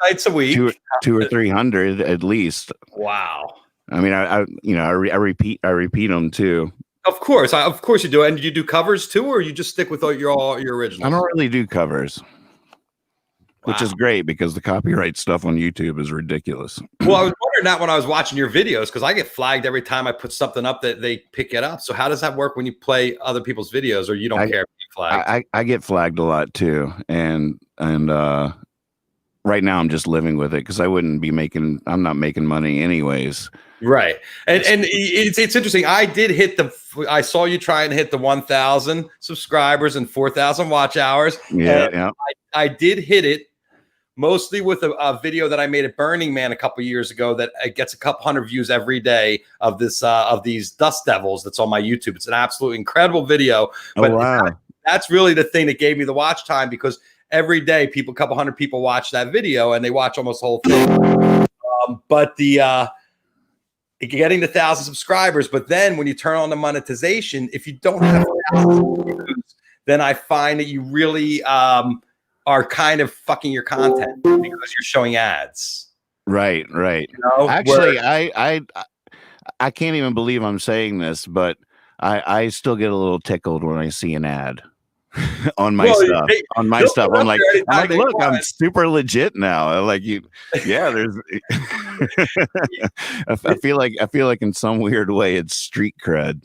Speaker 1: nights a week,
Speaker 2: 200 or 300 at least.
Speaker 1: Wow.
Speaker 2: I mean, I repeat them too.
Speaker 1: Of course you do. And you do covers too, or you just stick with all your originals?
Speaker 2: I don't really do covers. which is great because the copyright stuff on YouTube is ridiculous.
Speaker 1: Well, I was wondering that when I was watching your videos, because I get flagged every time I put something up that they pick it up. So how does that work when you play other people's videos, or you don't care if you flagged?
Speaker 2: I get flagged a lot too, and right now I'm just living with it because I'm not making money anyways.
Speaker 1: Right. And it's interesting. I saw you try and hit the 1,000 subscribers and 4,000 watch hours.
Speaker 2: Yeah.
Speaker 1: I did hit it mostly with a video that I made at Burning Man a couple years ago that gets a couple hundred views every day of these Dust Devils that's on my YouTube. It's an absolutely incredible video. But
Speaker 2: wow.
Speaker 1: That's really the thing that gave me the watch time, because every day a couple hundred people watch that video and they watch almost the whole thing. But getting to 1,000 subscribers, but then when you turn on the monetization, if you don't have 1,000 views, then I find that you really are kind of fucking your content because you're showing ads.
Speaker 2: Right. You know, actually, I can't even believe I'm saying this, but I still get a little tickled when I see an ad on my stuff. I'm like, look, I'm super legit now. I'm like, there's. I feel like in some weird way it's street cred.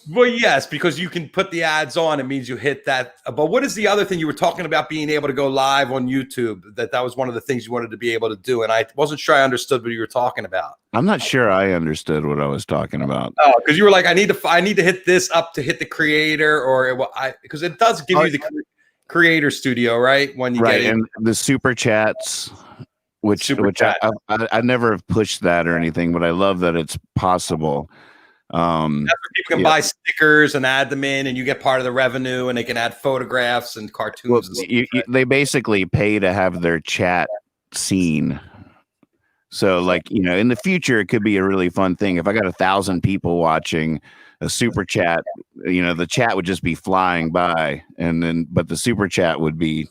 Speaker 1: Well, yes, because you can put the ads on. It means you hit that. But what is the other thing you were talking about, being able to go live on YouTube? That was one of the things you wanted to be able to do, and I wasn't sure I understood what you were talking about.
Speaker 2: I'm not sure I understood what I was talking about.
Speaker 1: Oh, because you were like, I need to hit this up to hit the creator, because it does give you the creator studio, right? When you get in.
Speaker 2: And the super chats, which I never have pushed that or anything, but I love that it's possible.
Speaker 1: That's where people can buy stickers and add them in, and you get part of the revenue, and they can add photographs and cartoons.
Speaker 2: Well, they basically pay to have their chat seen. So, like, you know, in the future, it could be a really fun thing. If I got 1,000 people watching a super chat, you know, the chat would just be flying by, but the super chat would be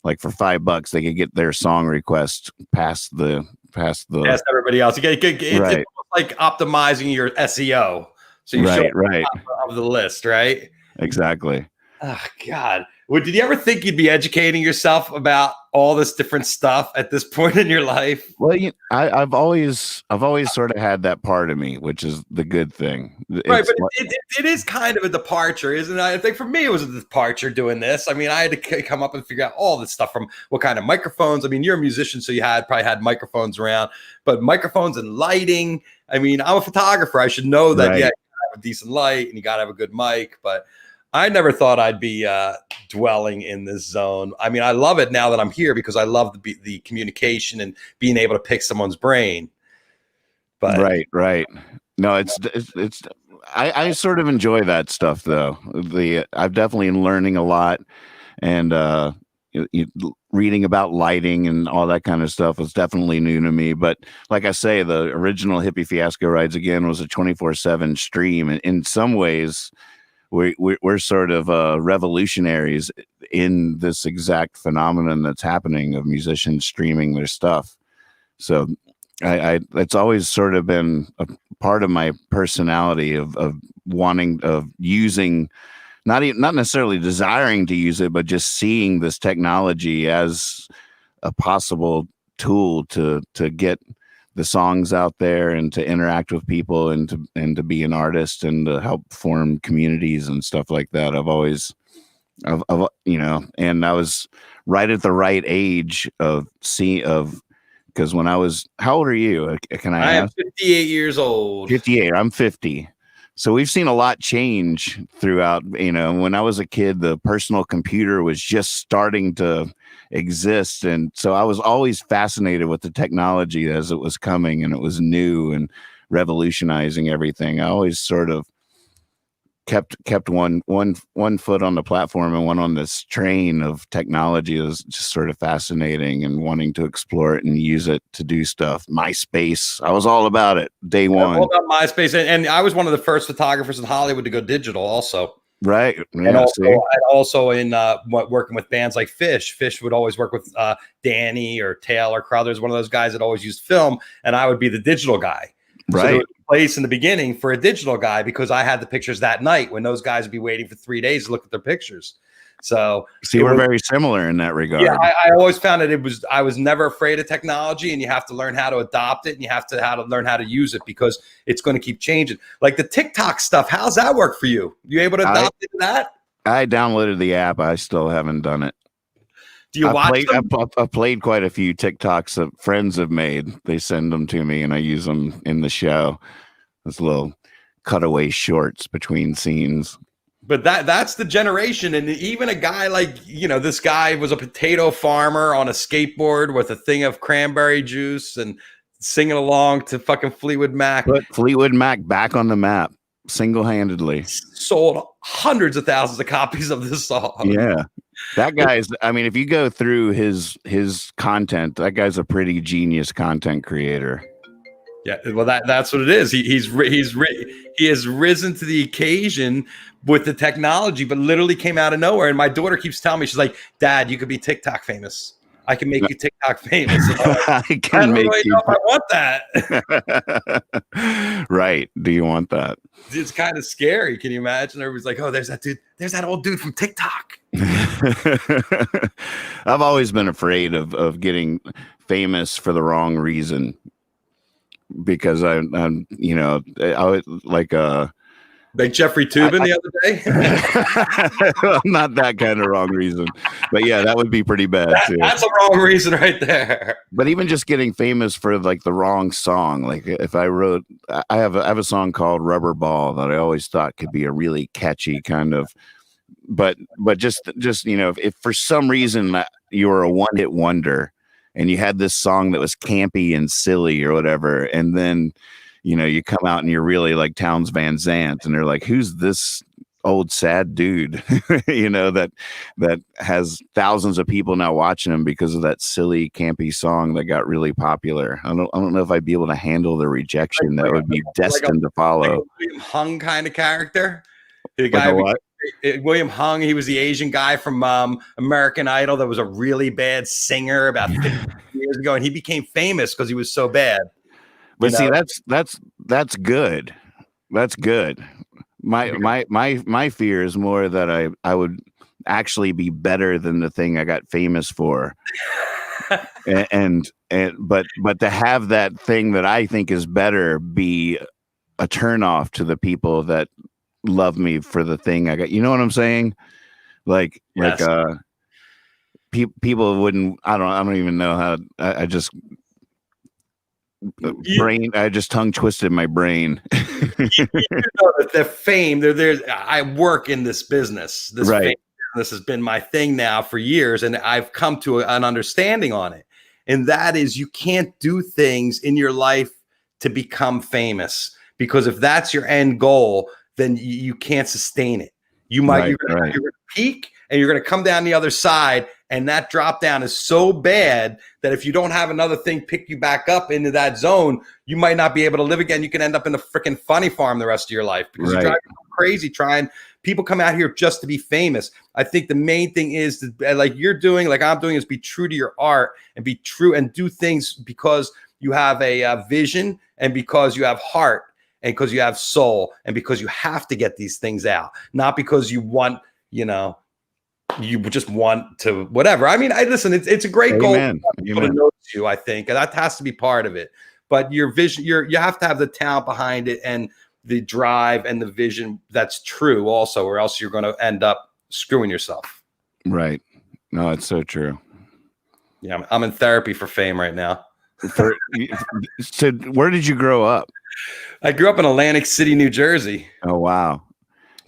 Speaker 2: like for $5, they could get their song request past everybody else.
Speaker 1: It's like optimizing your SEO. So you show top of the list, right?
Speaker 2: Exactly.
Speaker 1: Oh God. Well, did you ever think you'd be educating yourself about all this different stuff at this point in your life?
Speaker 2: Well, I've always sort of had that part of me, which is the good thing.
Speaker 1: Right, but it is kind of a departure, isn't it? I think for me it was a departure doing this. I mean, I had to come up and figure out all this stuff, from what kind of microphones. I mean, you're a musician, so you probably had microphones around, but microphones and lighting. I mean, I'm a photographer. I should know that. Right. Yeah, you gotta have a decent light and you got to have a good mic, but I never thought I'd be dwelling in this zone. I mean, I love it now that I'm here because I love the communication and being able to pick someone's brain. But
Speaker 2: right. No, it's I sort of enjoy that stuff though. I've definitely been learning a lot, and reading about lighting and all that kind of stuff was definitely new to me. But like I say, the original Hippy Fiasco Rides Again was a 24/7 stream, and in some ways, we're sort of revolutionaries in this exact phenomenon that's happening of musicians streaming their stuff. So it's always sort of been a part of my personality of using, not necessarily desiring to use it, but just seeing this technology as a possible tool to get the songs out there and to interact with people and to be an artist and to help form communities and stuff like that. And I was right at the right age because when I was, how old are you? Can I
Speaker 1: am 58 years old.
Speaker 2: 58. I'm 50. So we've seen a lot change throughout. You know, when I was a kid, the personal computer was just starting to exist, and so I was always fascinated with the technology as it was coming, and it was new and revolutionizing everything. I always sort of kept one foot on the platform and one on this train of technology. It was just sort of fascinating and wanting to explore it and use it to do stuff. MySpace, I was all about it day one.
Speaker 1: All about MySpace, and I was one of the first photographers in Hollywood to go digital also.
Speaker 2: Right. Yeah,
Speaker 1: and also in working with bands like Fish. Fish would always work with Danny or Taylor Crothers, one of those guys that always used film, and I would be the digital guy.
Speaker 2: Right.
Speaker 1: So there was a place in the beginning for a digital guy because I had the pictures that night when those guys would be waiting for 3 days to look at their pictures. So
Speaker 2: see, we're very similar in that regard.
Speaker 1: Yeah, I always found that I was never afraid of technology, and you have to learn how to adopt it, and you have to learn how to use it because it's going to keep changing. Like the TikTok stuff, how's that work for you? You able to adopt that?
Speaker 2: I downloaded the app. I still haven't done it.
Speaker 1: Do you watch them?
Speaker 2: I've played quite a few TikToks that friends have made. They send them to me, and I use them in the show. Those little cutaway shorts between scenes.
Speaker 1: But that's the generation. And even a guy like, this guy was a potato farmer on a skateboard with a thing of cranberry juice and singing along to fucking Fleetwood Mac.
Speaker 2: Put Fleetwood Mac back on the map single-handedly.
Speaker 1: Sold hundreds of thousands of copies of this song.
Speaker 2: Yeah. That guy's, I mean, if you go through his content, that guy's a pretty genius content creator.
Speaker 1: Yeah, well, that's what it is. He has risen to the occasion with the technology, but literally came out of nowhere. And my daughter keeps telling me, she's like, "Dad, you could be TikTok famous. I can make you TikTok famous."
Speaker 2: I don't really know
Speaker 1: if I want that.
Speaker 2: Right? Do you want that?
Speaker 1: It's kind of scary. Can you imagine? Everybody's like, "Oh, there's that dude. There's that old dude from TikTok."
Speaker 2: I've always been afraid of getting famous for the wrong reason. Because I'm I was like
Speaker 1: Jeffrey Toobin the other day.
Speaker 2: Not that kind of wrong reason, but yeah, that would be pretty bad too.
Speaker 1: That's a wrong reason right there.
Speaker 2: But even just getting famous for like the wrong song, like if I have a song called Rubber Ball that I always thought could be a really catchy kind of, but just if for some reason you were a one-hit wonder. And you had this song that was campy and silly or whatever. And then, you come out and you're really like Townes Van Zandt. And they're like, who's this old sad dude, that has thousands of people now watching him because of that silly, campy song that got really popular. I don't know if I'd be able to handle the rejection that would be destined to follow.
Speaker 1: Like a William Hung kind of character. The guy William Hung, he was the Asian guy from American Idol that was a really bad singer about 50 years ago, and he became famous because he was so bad.
Speaker 2: But see, that's good. That's good. My fear is more that I would actually be better than the thing I got famous for. But to have that thing that I think is better be a turnoff to the people that love me for the thing I got. You know what I'm saying? Yes. People wouldn't. I don't even know how. I just tongue twisted my brain.
Speaker 1: The fame. I work in this business. This fame business has been my thing now for years, and I've come to an understanding on it. And that is, you can't do things in your life to become famous, because if that's your end goal, then you can't sustain it. You're going to peak and you're going to come down the other side. And that drop down is so bad that if you don't have another thing pick you back up into that zone, you might not be able to live again. You can end up in the freaking funny farm the rest of your life because you're driving crazy trying. People come out here just to be famous. I think the main thing is like you're doing, like I'm doing, is be true to your art and be true and do things because you have a vision and because you have heart. And because you have soul, and because you have to get these things out, not because you want, you just want to whatever. I mean, listen, it's a great goal to notice you, I think, and that has to be part of it. But your vision, you have to have the talent behind it and the drive and the vision that's true also, or else you're going to end up screwing yourself.
Speaker 2: Right. No, it's so true.
Speaker 1: Yeah, I'm in therapy for fame right now.
Speaker 2: So where did you grow up?
Speaker 1: I grew up in Atlantic City, New Jersey.
Speaker 2: Oh, wow.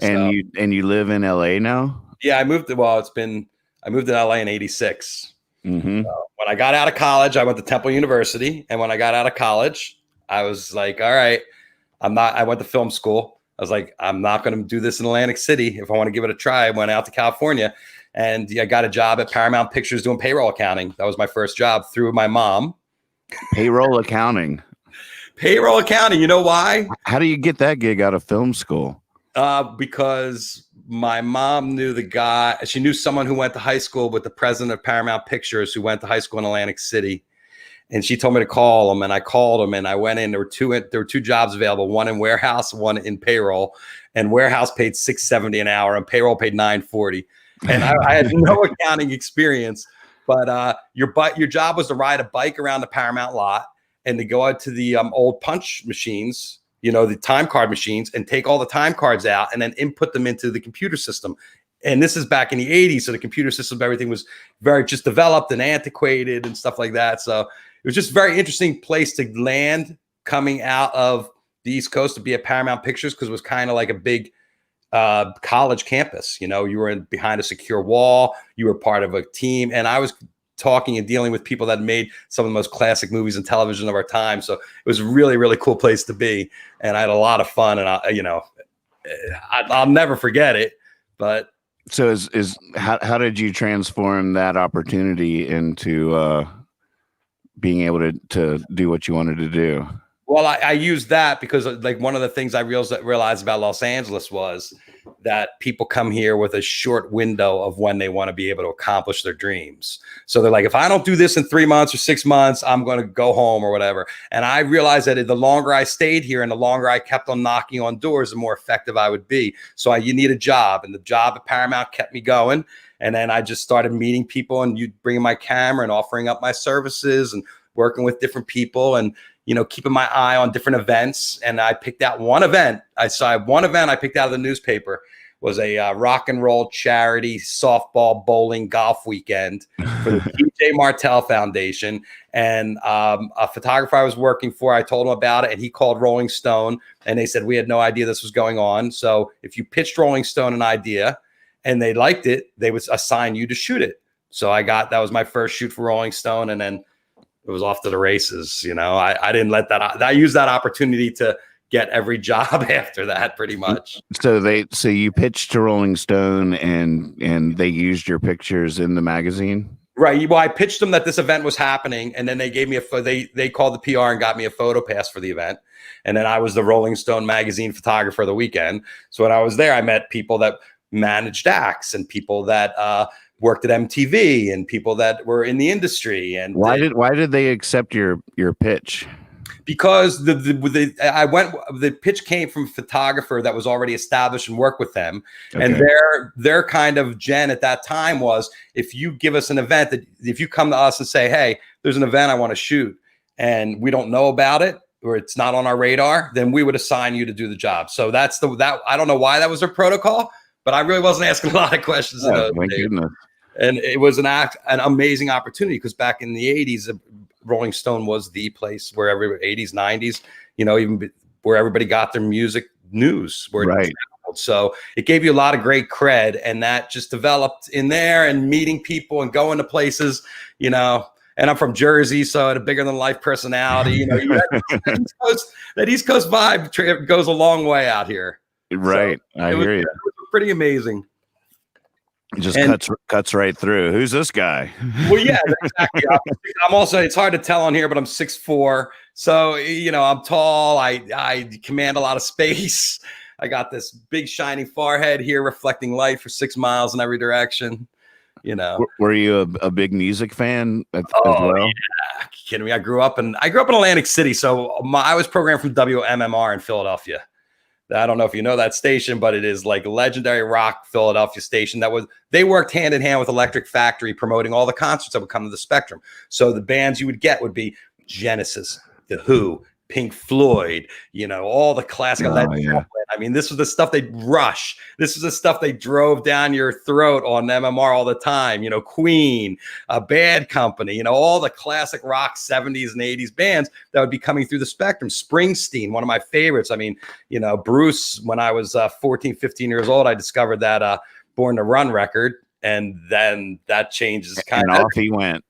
Speaker 2: And you live in LA now? Yeah,
Speaker 1: I moved to LA in 86.
Speaker 2: Mm-hmm.
Speaker 1: When I got out of college, I went to Temple University. And when I got out of college, I was like, all right, I went to film school. I was like, I'm not going to do this in Atlantic City. If I want to give it a try, I went out to California and I got a job at Paramount Pictures doing payroll accounting. That was my first job through my mom.
Speaker 2: Payroll accounting.
Speaker 1: Payroll accounting. You know why?
Speaker 2: How do you get that gig out of film school?
Speaker 1: Because my mom knew the guy. She knew someone who went to high school with the president of Paramount Pictures, who went to high school in Atlantic City. And she told me to call him, and I called him, and I went in. There were two jobs available, one in warehouse, one in payroll. And warehouse paid $6.70 an hour, and payroll paid $9.40. and I had no accounting experience. But your job was to ride a bike around the Paramount lot and to go out to the old punch machines, the time card machines, and take all the time cards out and then input them into the computer system. And this is back in the 80s. So the computer system, everything was very just developed and antiquated and stuff like that. So it was just a very interesting place to land coming out of the East Coast to be at Paramount Pictures, because it was kind of like a big college campus. You were behind a secure wall. You were part of a team. And I was talking and dealing with people that made some of the most classic movies and television of our time. So it was a really, really cool place to be. And I had a lot of fun. And I'll never forget it. But
Speaker 2: so how did you transform that opportunity into being able to do what you wanted to do?
Speaker 1: Well, I used that because like one of the things I realized about Los Angeles was that people come here with a short window of when they want to be able to accomplish their dreams. So they're like, if I don't do this in 3 months or 6 months, I'm going to go home or whatever. And I realized that the longer I stayed here and the longer I kept on knocking on doors, the more effective I would be. So you need a job, and the job at Paramount kept me going. And then I just started meeting people and bringing my camera and offering up my services and working with different people and keeping my eye on different events. And I picked out one event. I picked out of the newspaper was a rock and roll charity softball, bowling, golf weekend for the TJ Martell Foundation. And a photographer I was working for, I told him about it, and he called Rolling Stone, and they said, we had no idea this was going on. So if you pitched Rolling Stone an idea and they liked it, they would assign you to shoot it. So that was my first shoot for Rolling Stone. And then it was off to the races. I didn't let that. I used that opportunity to get every job after that, pretty much. So
Speaker 2: you pitched to Rolling Stone, and they used your pictures in the magazine,
Speaker 1: right? Well, I pitched them that this event was happening, and then they gave me they called the PR and got me a photo pass for the event, and then I was the Rolling Stone magazine photographer of the weekend. So when I was there, I met people that managed acts and people that worked at MTV and people that were in the industry. And
Speaker 2: why did they accept your pitch?
Speaker 1: Because the pitch came from a photographer that was already established and worked with them. Okay. And their kind of gen at that time was, if you give us an event, that if you come to us and say, hey, there's an event I want to shoot and we don't know about it, or it's not on our radar, then we would assign you to do the job. So that I don't know why that was their protocol, but I really wasn't asking a lot of questions.
Speaker 2: Oh, my goodness.
Speaker 1: And it was an amazing opportunity, because back in the 80s, Rolling Stone was the place where 80s, 90s, even where everybody got their music news.
Speaker 2: Right.
Speaker 1: So it gave you a lot of great cred, and that just developed in there, and meeting people and going to places, and I'm from Jersey, so I had a bigger than life personality. That East Coast vibe goes a long way out here.
Speaker 2: Right. So I hear you.
Speaker 1: It was pretty amazing.
Speaker 2: It just cuts right through. Who's this guy?
Speaker 1: Well, yeah, exactly. I'm also, it's hard to tell on here, but I'm 6'4". So, I'm tall. I command a lot of space. I got this big shining forehead here reflecting light for 6 miles in every direction.
Speaker 2: Were you a big music fan as well?
Speaker 1: Yeah. Kidding me? I grew up in Atlantic City. So I was programmed from WMMR in Philadelphia. I don't know if you know that station, but it is like a legendary rock Philadelphia station they worked hand in hand with Electric Factory, promoting all the concerts that would come to the Spectrum. So the bands you would get would be Genesis, The Who, Pink Floyd, all the classic. Yeah. I mean, this was the stuff they'd Rush. This was the stuff they drove down your throat on MMR all the time. Queen, Bad Company, all the classic rock 70s and 80s bands that would be coming through the Spectrum. Springsteen, one of my favorites. I mean, Bruce, when I was 14, 15 years old, I discovered that Born to Run record. And then that changes kind of.
Speaker 2: Off he went.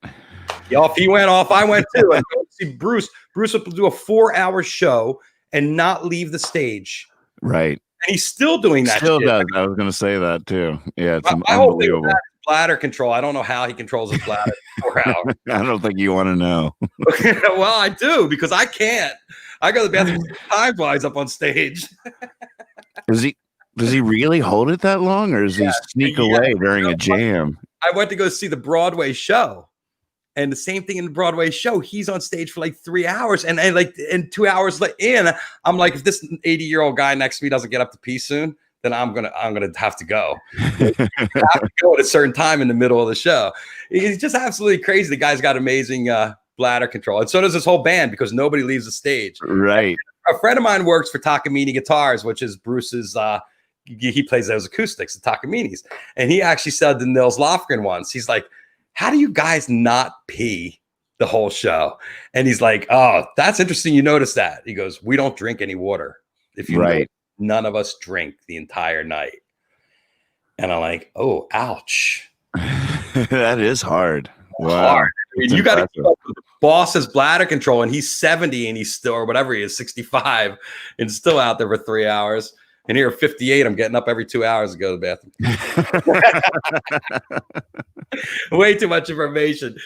Speaker 1: Off he went, off I went too. And see Bruce would do a 4-hour show and not leave the stage.
Speaker 2: Right.
Speaker 1: And he's still doing that.
Speaker 2: Still does. I was going to say that too. Yeah, it's
Speaker 1: my whole thing with that is bladder control. I don't know how he controls his bladder for 4 hours.
Speaker 2: I don't think you want to know.
Speaker 1: Well, I do, because I can't. I go to the bathroom 6 times while he's up on stage.
Speaker 2: Does he really hold it that long, or does he sneak away during a jam?
Speaker 1: I went to go see the Broadway show. And the same thing in the Broadway show, he's on stage for like 3 hours, and 2 hours in, I'm like, if this 80-year-old guy next to me doesn't get up to pee soon, then I'm gonna have to go. I have to go at a certain time in the middle of the show. He's just absolutely crazy. The guy's got amazing bladder control, and so does his whole band because nobody leaves the stage.
Speaker 2: Right.
Speaker 1: A friend of mine works for Takamine Guitars, which is Bruce's. He plays those acoustics, the Takaminis, and he actually said to Nils Lofgren once, he's like, "How do you guys not pee the whole show?" And he's like, "Oh, that's interesting. You noticed that?" He goes, "We don't drink any water. If you know, none of us drink the entire night." And I'm like, "Oh, ouch."
Speaker 2: That is hard. Wow.
Speaker 1: Hard. I mean, you got to keep up with the boss's bladder control, and he's 70 and he's still, or whatever he is, 65, and still out there for 3 hours. And here at 58, I'm getting up every 2 hours to go to the bathroom. Way too much information.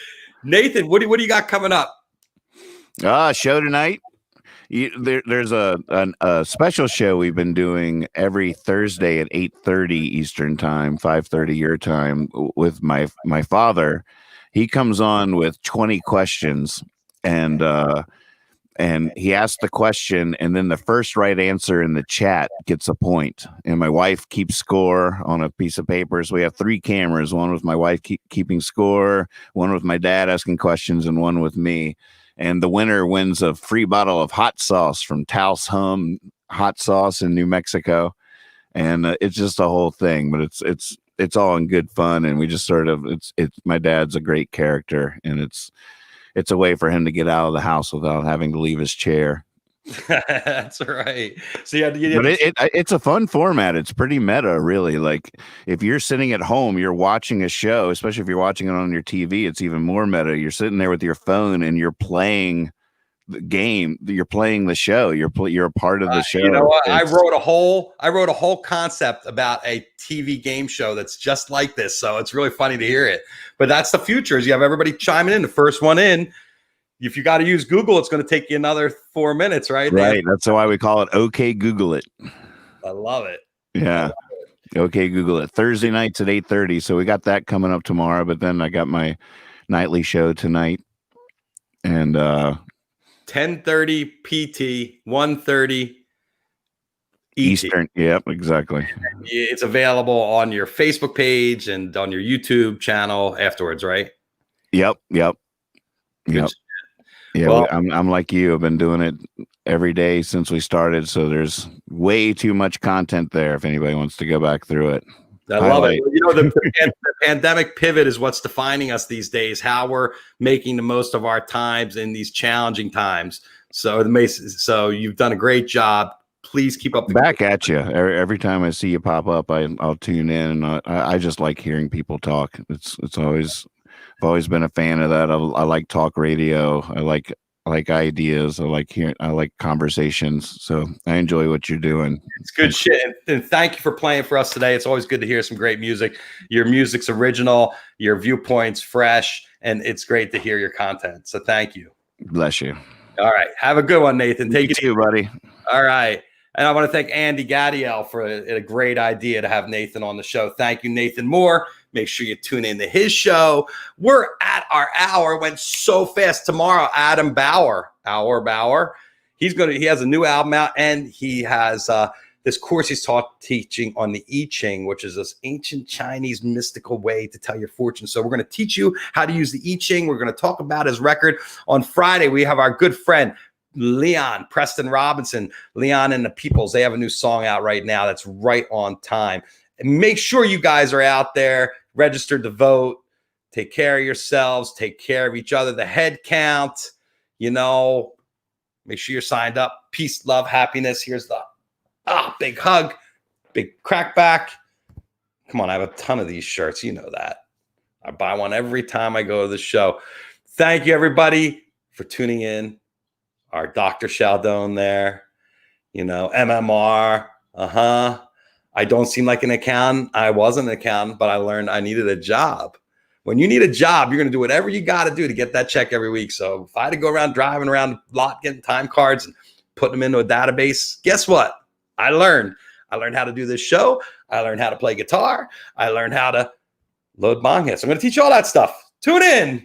Speaker 1: Nathan, what do you got coming up?
Speaker 2: Show tonight. There's a special show we've been doing every Thursday at 8:30 Eastern time, 5:30 your time, with my father. He comes on with 20 questions, and he asks the question, and then the first right answer in the chat gets a point. And my wife keeps score on a piece of paper. So we have 3 cameras, one with my wife keeping score, one with my dad asking questions, and one with me. And the winner wins a free bottle of hot sauce from Taos Hum Hot Sauce in New Mexico. And it's just a whole thing, but it's all in good fun. And we just sort of, my dad's a great character, and it's a way for him to get out of the house without having to leave his chair.
Speaker 1: That's right. So but
Speaker 2: it's a fun format. It's pretty meta, really. Like if you're sitting at home, you're watching a show, especially if you're watching it on your TV, it's even more meta. You're sitting there with your phone and you're playing the game. You're playing the show. You're a part of the show.
Speaker 1: You know what? I wrote a whole concept about a TV game show that's just like this. So it's really funny to hear it. But that's the future. Is you have everybody chiming in. The first one in. If you got to use Google, it's going to take you another 4 minutes, right?
Speaker 2: Right. That's why we call it OK Google It.
Speaker 1: I love it.
Speaker 2: Yeah. OK Google It. Thursday nights at 8:30. So we got that coming up tomorrow. But then I got my nightly show tonight. And
Speaker 1: 10:30 PT, 1:30
Speaker 2: Eastern. Yep, exactly.
Speaker 1: It's available on your Facebook page and on your YouTube channel afterwards, right?
Speaker 2: Yep. Yeah, well, I'm like you. I've been doing it every day since we started, so there's way too much content there if anybody wants to go back through it.
Speaker 1: I love it. You know, the pandemic pivot is what's defining us these days, how we're making the most of our times in these challenging times. So you've done a great job. Please keep up.
Speaker 2: Back at you. Every time I see you pop up, I'll tune in, and I just like hearing people talk. I've always been a fan of that. I like talk radio. I like ideas. I like conversations. So I enjoy what you're doing.
Speaker 1: It's good shit. And thank you for playing for us today. It's always good to hear some great music. Your music's original, your viewpoint's fresh, and it's great to hear your content. So thank you.
Speaker 2: Bless you.
Speaker 1: All right. Have a good one, Nathan. Take it
Speaker 2: easy, buddy.
Speaker 1: All right. And I want to thank Andy Gadiel for a great idea to have Nathan on the show. Thank you, Nathan Moore. Make sure you tune in to his show. We're at our hour. It went so fast. Tomorrow, Adam Bauer, he has a new album out, and he has this course he's teaching on the I Ching, which is this ancient Chinese mystical way to tell your fortune. So we're going to teach you how to use the I Ching. We're going to talk about his record. On Friday, we have our good friend Preston Robinson, Leon and the Peoples. They have a new song out right now that's right on time. And make sure you guys are out there, registered to vote. Take care of yourselves. Take care of each other. The head count, make sure you're signed up. Peace, love, happiness. Here's the big hug, big crackback. Come on, I have a ton of these shirts. You know that. I buy one every time I go to the show. Thank you, everybody, for tuning in. Our Dr. Sheldon there, MMR. I don't seem like an accountant. I wasn't an accountant, but I learned I needed a job. When you need a job, you're going to do whatever you got to do to get that check every week. So if I had to go around driving around the lot, getting time cards and putting them into a database, guess what? I learned how to do this show. I learned how to play guitar. I learned how to load bong hits. I'm going to teach you all that stuff. Tune in.